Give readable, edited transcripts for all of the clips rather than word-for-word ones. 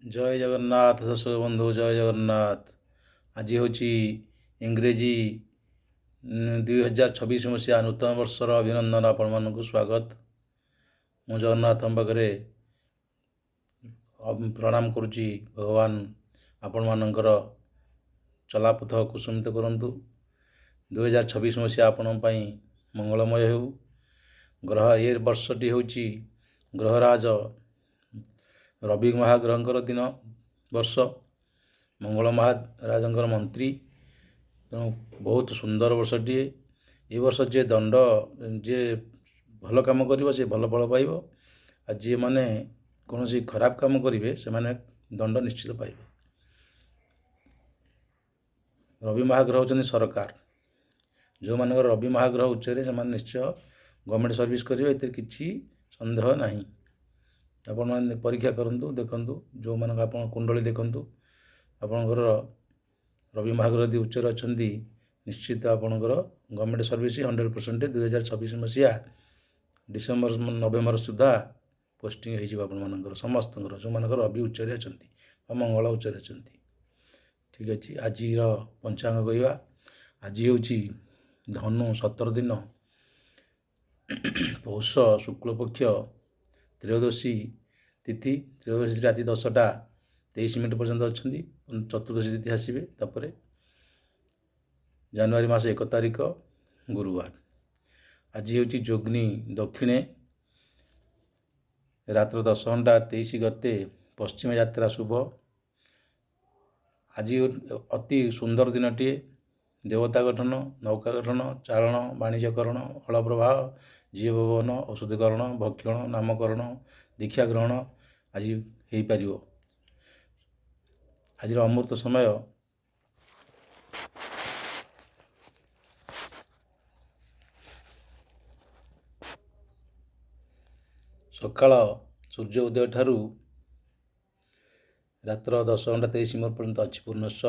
ଜୟ ଜଗନ୍ନାଥ ଦର୍ଶକ ବନ୍ଧୁ, ଜୟ ଜଗନ୍ନାଥ। ଆଜି ହେଉଛି ଇଂରେଜୀ 2026 ମସିହା ନୂତନ ବର୍ଷର ଅଭିନନ୍ଦନ। ଆପଣମାନଙ୍କୁ ସ୍ୱାଗତ। ମୁଁ ଜଗନ୍ନାଥଙ୍କ ପାଖରେ ପ୍ରଣାମ କରୁଛି। ଭଗବାନ ଆପଣମାନଙ୍କର ଚଲାପଥ କୁସୁମିତ କରନ୍ତୁ। 2026 ମସିହା ଆପଣଙ୍କ ପାଇଁ ମଙ୍ଗଳମୟ ହେଉ। ଏ ବର୍ଷଟି ହେଉଛି ଗ୍ରହରାଜ ରବି ମହାଗ୍ରହଙ୍କର ବର୍ଷ। ମଙ୍ଗଳ ମହାରାଜଙ୍କର ମନ୍ତ୍ରୀ, ତେଣୁ ବହୁତ ସୁନ୍ଦର ବର୍ଷଟିଏ। ଏ ବର୍ଷ ଯିଏ ଭଲ କାମ କରିବ ସେ ଭଲ ଫଳ ପାଇବ, ଆଉ ଯିଏମାନେ କୌଣସି ଖରାପ କାମ କରିବେ ସେମାନେ ଦଣ୍ଡ ନିଶ୍ଚିତ ପାଇବେ। ରବି ମହାଗ୍ରହ ହେଉଛନ୍ତି ସରକାର। ଯେଉଁମାନଙ୍କର ରବି ମହାଗ୍ରହ ଉଚ୍ଚରେ ସେମାନେ ନିଶ୍ଚୟ ଗଭର୍ଣ୍ଣମେଣ୍ଟ ସର୍ଭିସ୍ କରିବେ, ଏଥିରେ କିଛି ସନ୍ଦେହ ନାହିଁ। ଆପଣମାନେ ପରୀକ୍ଷା କରନ୍ତୁ, ଦେଖନ୍ତୁ। ଯେଉଁମାନଙ୍କ ଆପଣ କୁଣ୍ଡଳୀ ଦେଖନ୍ତୁ, ଆପଣଙ୍କର ରବି ମହାଗ୍ରହ ଯଦି ଉଚ୍ଚରେ ଅଛନ୍ତି ନିଶ୍ଚିତ ଆପଣଙ୍କର ଗଭର୍ଣ୍ଣମେଣ୍ଟ ସର୍ଭିସ୍ 100% 2026 ମସିହା ଡିସେମ୍ବର ନଭେମ୍ବର ସୁଦ୍ଧା ପୋଷ୍ଟିଂ ହୋଇଯିବ ଆପଣମାନଙ୍କର ସମସ୍ତଙ୍କର, ଯେଉଁମାନଙ୍କର ରବି ଉଚ୍ଚରେ ଅଛନ୍ତି ବା ମଙ୍ଗଳ ଉଚ୍ଚରେ ଅଛନ୍ତି। ଠିକ୍ ଅଛି, ଆଜିର ପଞ୍ଚାଙ୍ଗ କହିବା। ଆଜି ହେଉଛି ଧନୁ 17 ଦିନ, ପୌଷ ଶୁକ୍ଳପକ୍ଷ ତ୍ରୟୋଦଶୀ ତିଥି। ତ୍ରୟୋଦଶୀ ରାତି 10ଟା 23 ମିନିଟ୍ ପର୍ଯ୍ୟନ୍ତ ଅଛନ୍ତି। ଚତୁର୍ଦ୍ଦଶୀ ତିଥି ଆସିବେ ତାପରେ। ଜାନୁଆରୀ ମାସ 1 ତାରିଖ ଗୁରୁବାର। ଆଜି ହେଉଛି ଯୋଗ୍ନି ଦକ୍ଷିଣେ, ରାତ୍ର 10:23 ଗତେ ପଶ୍ଚିମ ଯାତ୍ରା ଶୁଭ। ଆଜି ଅତି ସୁନ୍ଦର ଦିନଟିଏ। ଦେବତା ଗଠନ, ନୌକା ଗଠନ, ଚାଳନ, ବାଣିଜ୍ୟକରଣ, ହଳ ପ୍ରବାହ, ଝିଅ ଭବନ, ଔଷଧୀକରଣ, ଭକ୍ଷଣ, ନାମକରଣ, ଦୀକ୍ଷା ଗ୍ରହଣ ଆଜି ହେଇପାରିବ। ଆଜିର ଅମୃତ ସମୟ ସକାଳ ସୂର୍ଯ୍ୟ ଉଦୟ ଠାରୁ ରାତ୍ର 10:23 ପର୍ଯ୍ୟନ୍ତ ଅଛି ପୂର୍ଣ୍ଣସ୍ସ।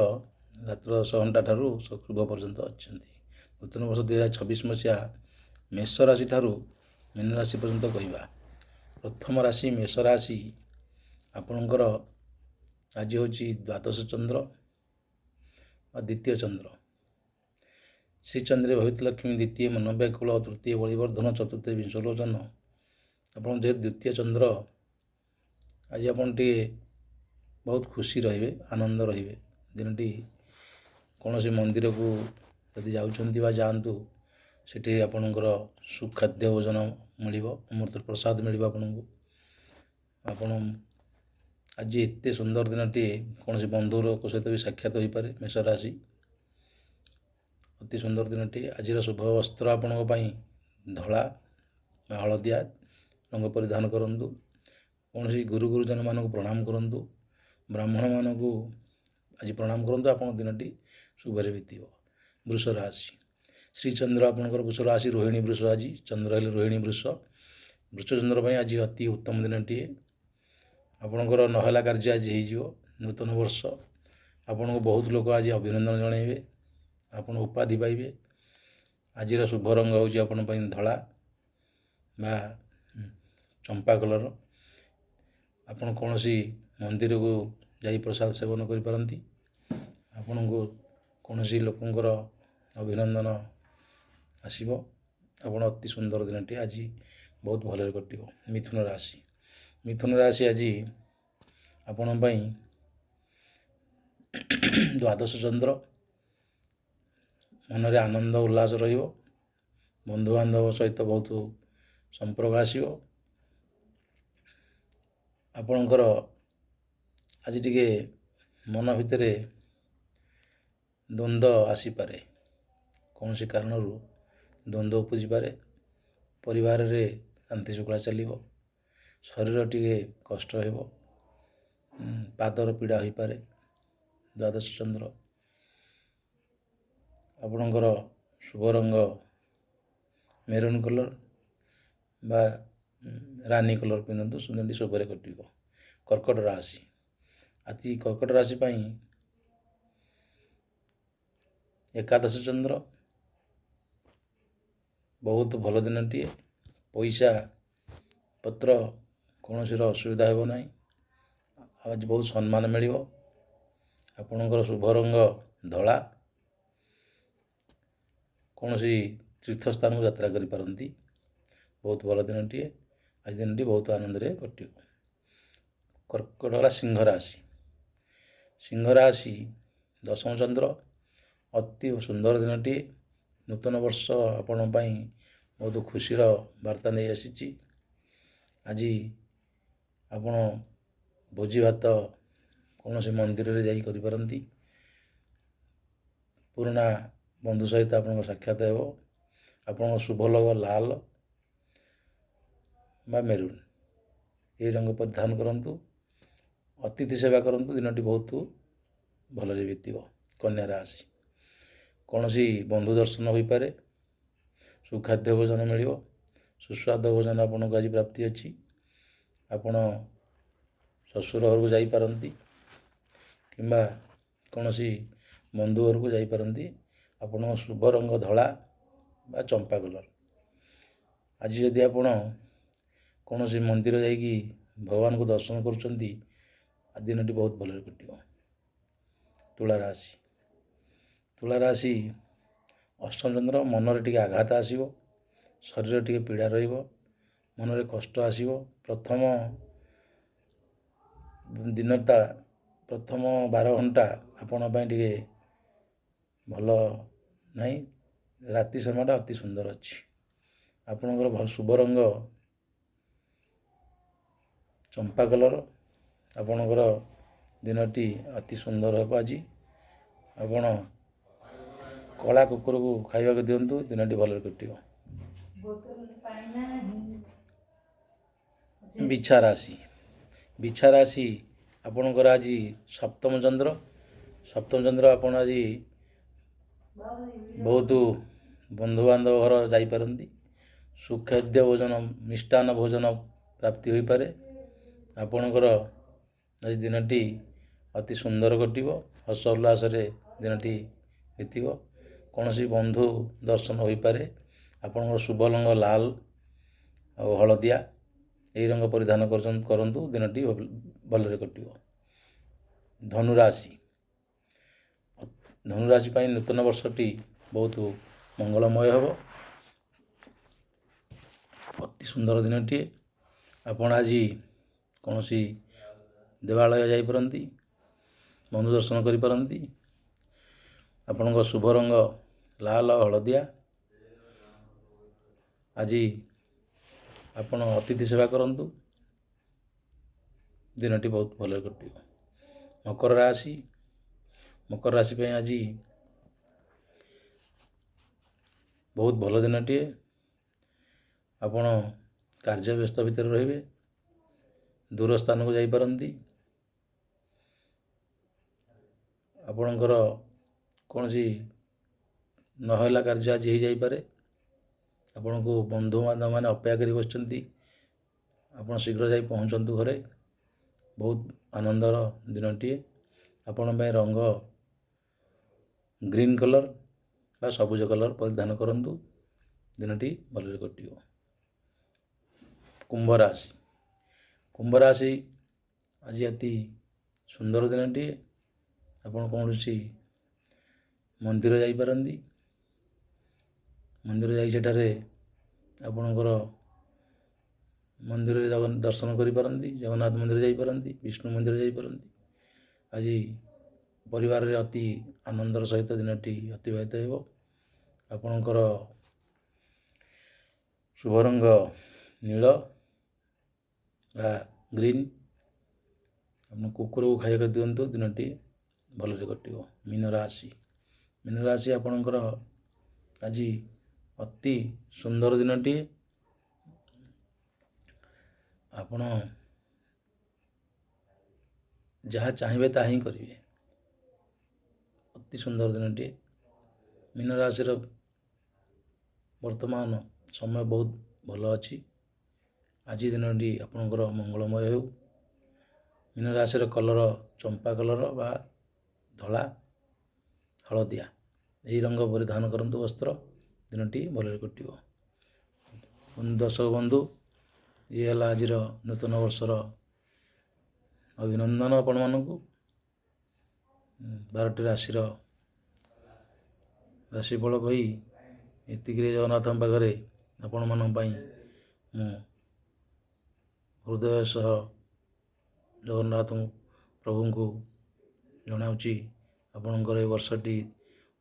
ରାତ୍ର 10 ଠାରୁ ଶୁଭ ପର୍ଯ୍ୟନ୍ତ ଅଛନ୍ତି। ନୂତନ ବର୍ଷ 2026 ମସିହା ମେଷ ରାଶି ଠାରୁ ମୀନ ରାଶି ପର୍ଯ୍ୟନ୍ତ କହିବା। ପ୍ରଥମ ରାଶି ମେଷ ରାଶି। ଆପଣଙ୍କର ଆଜି ହେଉଛି ଦ୍ୱାଦଶ ଚନ୍ଦ୍ର ବା ଦ୍ୱିତୀୟ ଚନ୍ଦ୍ର। ଶ୍ରୀଚନ୍ଦ୍ରେ ଭବିତ ଲକ୍ଷ୍ମୀ, ଦ୍ୱିତୀୟ ମନୋବ୍ୟାକୁଳ, ତୃତୀୟ ବଳିବର୍ଦ୍ଧନ, ଚତୁର୍ଥ ବିଂଶଲୋଚନ। ଆପଣ ଯେହେତୁ ଦ୍ୱିତୀୟ ଚନ୍ଦ୍ର, ଆଜି ଆପଣ ଟିକେ ବହୁତ ଖୁସି ରହିବେ, ଆନନ୍ଦ ରହିବେ। ଦିନଟି କୌଣସି ମନ୍ଦିରକୁ ଯଦି ଯାଉଛନ୍ତି ବା ଯାଆନ୍ତୁ, ସେଠି ଆପଣଙ୍କର ସୁଖାଦ୍ୟ ଭୋଜନ ମିଳିବ, ଅମୃତ ପ୍ରସାଦ ମିଳିବ ଆପଣଙ୍କୁ। ଆପଣ ଆଜି ଏତେ ସୁନ୍ଦର ଦିନଟିଏ, କୌଣସି ବନ୍ଧୁ ଲୋକ ସହିତ ବି ସାକ୍ଷାତ ହୋଇପାରେ। ମେଷ ରାଶି ଅତି ସୁନ୍ଦର ଦିନଟିଏ। ଆଜିର ଶୁଭ ବସ୍ତ୍ର ଆପଣଙ୍କ ପାଇଁ ଧଳା ବା ହଳଦିଆ ରଙ୍ଗ ପରିଧାନ କରନ୍ତୁ। କୌଣସି ଗୁରୁଜନମାନଙ୍କୁ ପ୍ରଣାମ କରନ୍ତୁ, ବ୍ରାହ୍ମଣମାନଙ୍କୁ ଆଜି ପ୍ରଣାମ କରନ୍ତୁ। ଆପଣଙ୍କ ଦିନଟି ଶୁଭରେ ବିତିବ। ବୃଷ ରାଶି। ଶ୍ରୀଚନ୍ଦ୍ର ଆପଣଙ୍କର ବୃଷ ରାଶି, ରୋହିଣୀ ବୃଷ। ଆଜି ଚନ୍ଦ୍ର ହେଲେ ରୋହିଣୀ ବୃଷ। ବୃଷଚନ୍ଦ୍ର ପାଇଁ ଆଜି ଅତି ଉତ୍ତମ ଦିନଟିଏ। ଆପଣଙ୍କର ନହେଲା କାର୍ଯ୍ୟ ଆଜି ହେଇଯିବ। ନୂତନ ବର୍ଷ ଆପଣଙ୍କୁ ବହୁତ ଲୋକ ଆଜି ଅଭିନନ୍ଦନ ଜଣାଇବେ, ଆପଣ ଉପାଧି ପାଇବେ। ଆଜିର ଶୁଭ ରଙ୍ଗ ହେଉଛି ଆପଣଙ୍କ ପାଇଁ ଧଳା ବା ଚମ୍ପା କଲର। ଆପଣ କୌଣସି ମନ୍ଦିରକୁ ଯାଇ ପ୍ରସାଦ ସେବନ କରିପାରନ୍ତି। ଆପଣଙ୍କୁ କୌଣସି ଲୋକଙ୍କର ଅଭିନନ୍ଦନ ଆସିବ। ଆପଣ ଅତି ସୁନ୍ଦର ଦିନଟି ଆଜି ବହୁତ ଭଲରେ କଟିବ। ମିଥୁନ ରାଶି। ମିଥୁନ ରାଶି ଆଜି ଆପଣଙ୍କ ପାଇଁ ଦ୍ୱାଦଶ ଚନ୍ଦ୍ର। ମନରେ ଆନନ୍ଦ ଉଲ୍ଲାସ ରହିବ। ବନ୍ଧୁବାନ୍ଧବ ସହିତ ବହୁତ ସମ୍ପର୍କ ଆସିବ। ଆପଣଙ୍କର ଆଜି ଟିକେ ମନ ଭିତରେ ଦ୍ୱନ୍ଦ୍ୱ ଆସିପାରେ, କୌଣସି କାରଣରୁ ଦ୍ୱନ୍ଦ୍ୱ ଉପୁଜିପାରେ। ପରିବାରରେ ଶାନ୍ତି ଶୃଙ୍ଖଳା ଚାଲିବ। ଶରୀର ଟିକେ କଷ୍ଟ ହେବ, ପାଦର ପୀଡ଼ା ହୋଇପାରେ। ଦ୍ୱାଦଶ ଚନ୍ଦ୍ର। ଆପଣଙ୍କର ଶୁଭ ରଙ୍ଗ ମେରୁନ୍ କଲର୍ ବା ରାନୀ କଲର୍ ପିନ୍ଧନ୍ତୁ, ଦିନଟି ଶୁଭରେ କଟିବ। କର୍କଟ ରାଶି। ଆଜି କର୍କଟ ରାଶି ପାଇଁ ଏକାଦଶ ଚନ୍ଦ୍ର। ବହୁତ ଭଲ ଦିନଟିଏ। ପଇସା ପତ୍ର କୌଣସିର ଅସୁବିଧା ହେବ ନାହିଁ। ଆଜି ବହୁତ ସମ୍ମାନ ମିଳିବ। ଆପଣଙ୍କର ଶୁଭ ରଙ୍ଗ ଧଳା। କୌଣସି ତୀର୍ଥସ୍ଥାନକୁ ଯାତ୍ରା କରିପାରନ୍ତି। ବହୁତ ଭଲ ଦିନଟିଏ। ଆଜି ଦିନଟି ବହୁତ ଆନନ୍ଦରେ କଟିବ। କର୍କଟ ହେଲା ସିଂହ ରାଶି। ସିଂହ ରାଶି ଦଶମ ଚନ୍ଦ୍ର, ଅତି ସୁନ୍ଦର ଦିନଟିଏ। ନୂତନ ବର୍ଷ ଆପଣଙ୍କ ପାଇଁ ବହୁତ ଖୁସିର ବାର୍ତ୍ତା ନେଇ ଆସିଛି। ଆଜି ଆପଣ ଭୋଜି ଭାତ କୌଣସି ମନ୍ଦିରରେ ଯାଇ କରିପାରନ୍ତି। ପୁରୁଣା ବନ୍ଧୁ ସହିତ ଆପଣଙ୍କ ସାକ୍ଷାତ ହେବ। ଆପଣଙ୍କ ଶୁଭ ରଙ୍ଗ ଲାଲ ବା ମେରୁନ୍, ଏହି ରଙ୍ଗ ପରିଧାନ କରନ୍ତୁ। ଅତିଥି ସେବା କରନ୍ତୁ। ଦିନଟି ବହୁତ ଭଲରେ ବିତିବ। କନ୍ୟା ରାଶି, କୌଣସି ବନ୍ଧୁ ଦର୍ଶନ ହୋଇପାରେ। ସୁଖାଦ୍ୟ ଭୋଜନ ମିଳିବ। ସୁସ୍ୱାଦୁ ଭୋଜନ ଆପଣଙ୍କୁ ଆଜି ପ୍ରାପ୍ତି ଅଛି। ଆପଣ ଶ୍ୱଶୁର ଘରକୁ ଯାଇପାରନ୍ତି କିମ୍ବା କୌଣସି ବନ୍ଧୁ ଘରକୁ ଯାଇପାରନ୍ତି। ଆପଣଙ୍କ ଶୁଭ ରଙ୍ଗ ଧଳା ବା ଚମ୍ପା କଲର୍। ଆଜି ଯଦି ଆପଣ କୌଣସି ମନ୍ଦିର ଯାଇକି ଭଗବାନଙ୍କୁ ଦର୍ଶନ କରୁଛନ୍ତି, ଆଜି ଦିନଟି ବହୁତ ଭଲରେ କଟିବ। ତୁଳା ରାଶି, ତୁଳା ରାଶି ଅଷ୍ଟମ ଚନ୍ଦ୍ର, ମନରେ ଟିକେ ଆଘାତ ଆସିବ। ଶରୀର ଟିକେ ପୀଡ଼ା ରହିବ। ମନରେ କଷ୍ଟ ଆସିବ। ପ୍ରଥମ ଦିନଟା, ପ୍ରଥମ 12 ଘଣ୍ଟା ଆପଣଙ୍କ ପାଇଁ ଟିକେ ଭଲ ନାହିଁ। ରାତି ସମୟଟା ଅତି ସୁନ୍ଦର ଅଛି। ଆପଣଙ୍କର ଶୁଭ ରଙ୍ଗ ଚମ୍ପା କଲର୍। ଆପଣଙ୍କର ଦିନଟି ଅତି ସୁନ୍ଦର ହେବ। ଆଜି ଆପଣ କଳା କୁକୁରକୁ ଖାଇବାକୁ ଦିଅନ୍ତୁ। ଦିନଟି ଭଲରେ କଟିବ। ବିଛା ରାଶି, ବିଛା ରାଶି ଆପଣଙ୍କର ଆଜି ସପ୍ତମ ଚନ୍ଦ୍ର। ସପ୍ତମ ଚନ୍ଦ୍ର, ଆପଣ ଆଜି ବହୁତ ବନ୍ଧୁବାନ୍ଧବ ଘର ଯାଇପାରନ୍ତି। ସୁଖାଦ୍ୟ ଭୋଜନ, ମିଷ୍ଟାନ୍ନ ଭୋଜନ ପ୍ରାପ୍ତି ହୋଇପାରେ। ଆପଣଙ୍କର ଆଜି ଦିନଟି ଅତି ସୁନ୍ଦର କଟିବ। ହର୍ଷ ଉଲ୍ଲାସରେ ଦିନଟି ବିତିବ। କୌଣସି ବନ୍ଧୁ ଦର୍ଶନ ହୋଇପାରେ। ଆପଣଙ୍କର ଶୁଭ ରଙ୍ଗ ଲାଲ ଆଉ ହଳଦିଆ, ଏହି ରଙ୍ଗ ପରିଧାନ କରନ୍ତୁ। ଦିନଟି ଭଲରେ କଟିବ। ଧନୁରାଶି, ଧନୁରାଶି ପାଇଁ ନୂତନ ବର୍ଷଟି ବହୁତ ମଙ୍ଗଳମୟ ହେବ। ଅତି ସୁନ୍ଦର ଦିନଟିଏ। ଆପଣ ଆଜି କୌଣସି ଦେବାଳୟ ଯାଇପାରନ୍ତି। ବନ୍ଧୁ ଦର୍ଶନ କରିପାରନ୍ତି। ଆପଣଙ୍କ ଶୁଭ ରଙ୍ଗ ଲାଲ ହଳଦିଆ। ଆଜି ଆପଣ ଅତିଥି ସେବା କରନ୍ତୁ। ଦିନଟି ବହୁତ ଭଲରେ କଟିବ। ମକର ରାଶି, ମକର ରାଶି ପାଇଁ ଆଜି ବହୁତ ଭଲ ଦିନଟିଏ। ଆପଣ କାର୍ଯ୍ୟ ବ୍ୟସ୍ତ ଭିତରେ ରହିବେ। ଦୂର ସ୍ଥାନକୁ ଯାଇପାରନ୍ତି। ଆପଣଙ୍କର କୌଣସି ନହେଲା କାର୍ଯ୍ୟ ଆଜି ହେଇଯାଇପାରେ। ଆପଣଙ୍କୁ ବନ୍ଧୁବାନ୍ଧବମାନେ ଅପେକ୍ଷା କରି ବସିଛନ୍ତି। ଆପଣ ଶୀଘ୍ର ଯାଇ ପହଞ୍ଚନ୍ତୁ ଘରେ। ବହୁତ ଆନନ୍ଦର ଦିନଟିଏ। ଆପଣଙ୍କ ପାଇଁ ରଙ୍ଗ ଗ୍ରୀନ୍ କଲର୍ ବା ସବୁଜ କଲର୍ ପରିଧାନ କରନ୍ତୁ। ଦିନଟି ଭଲରେ କଟିବ। କୁମ୍ଭ ରାଶି, କୁମ୍ଭ ରାଶି ଆଜି ଅତି ସୁନ୍ଦର ଦିନଟିଏ। ଆପଣ କୌଣସି ମନ୍ଦିର ଯାଇପାରନ୍ତି। ମନ୍ଦିର ଯାଇ ସେଠାରେ ଆପଣଙ୍କର ମନ୍ଦିରରେ ଦର୍ଶନ କରିପାରନ୍ତି। ଜଗନ୍ନାଥ ମନ୍ଦିର ଯାଇପାରନ୍ତି। ବିଷ୍ଣୁ ମନ୍ଦିର ଯାଇପାରନ୍ତି। ଆଜି ପରିବାରରେ ଅତି ଆନନ୍ଦର ସହିତ ଦିନଟି ଅତିବାହିତ ହେବ। ଆପଣଙ୍କର ଶୁଭ ରଙ୍ଗ ନୀଳ ବା ଗ୍ରୀନ୍। ଆପଣ କୁକୁରକୁ ଖାଇବାକୁ ଦିଅନ୍ତୁ। ଦିନଟି ଭଲରେ କଟିବ। ମୀନ ରାଶି, ମୀନ ରାଶି ଆପଣଙ୍କର ଆଜି ଅତି ସୁନ୍ଦର ଦିନଟିଏ। ଆପଣ ଯାହା ଚାହିଁବେ ତାହା ହିଁ କରିବେ। ଅତି ସୁନ୍ଦର ଦିନଟିଏ। ମୀନ ରାଶିର ବର୍ତ୍ତମାନ ସମୟ ବହୁତ ଭଲ ଅଛି। ଆଜି ଦିନଟି ଆପଣଙ୍କର ମଙ୍ଗଳମୟ ହେଉ। ମୀନ ରାଶିର କଲର ଚମ୍ପା କଲର ବା ଧଳା ହଳଦିଆ, ଏହି ରଙ୍ଗ ପରିଧାନ କରନ୍ତୁ ବସ୍ତ୍ର। ଦିନଟି ଭଲରେ କଟିବ। ଦର୍ଶକ ବନ୍ଧୁ, ଇଏ ହେଲା ଆଜିର ନୂତନ ବର୍ଷର ଅଭିନନ୍ଦନ ଆପଣମାନଙ୍କୁ। 12ଟି ରାଶିର ରାଶିଫଳ କହି ଏତିକିରେ ଜଗନ୍ନାଥଙ୍କ ପାଖରେ ଆପଣମାନଙ୍କ ପାଇଁ ମୁଁ ହୃଦୟ ସହ ଜଗନ୍ନାଥ ପ୍ରଭୁଙ୍କୁ ଜଣାଉଛି ଆପଣଙ୍କର ଏ ବର୍ଷଟି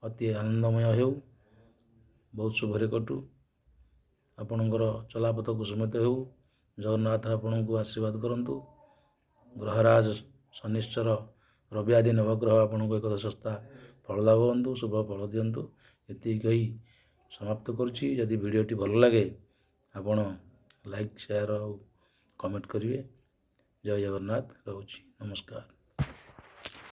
ଅତି ଆନନ୍ଦମୟ ହେଉ, ବହୁତ ଶୁଭରେ କଟୁ, ଆପଣଙ୍କର ଚଲାପଥ କୁସୁମିତ ହେଉ। ଜଗନ୍ନାଥ ଆପଣଙ୍କୁ ଆଶୀର୍ବାଦ କରନ୍ତୁ। ଗ୍ରହରାଜ ଶନିଶ୍ଚର ରବି ଆଦି ନବଗ୍ରହ ଆପଣଙ୍କୁ ଏକ ଶସ୍ତା ଫଳ ଲାଭ ହୁଅନ୍ତୁ, ଶୁଭ ଫଳ ଦିଅନ୍ତୁ। ଏତିକି କହି ସମାପ୍ତ କରୁଛି। ଯଦି ଭିଡ଼ିଓଟି ଭଲ ଲାଗେ ଆପଣ ଲାଇକ୍, ସେୟାର ଆଉ କମେଣ୍ଟ କରିବେ। ଜୟ ଜଗନ୍ନାଥ। ରହୁଛି, ନମସ୍କାର।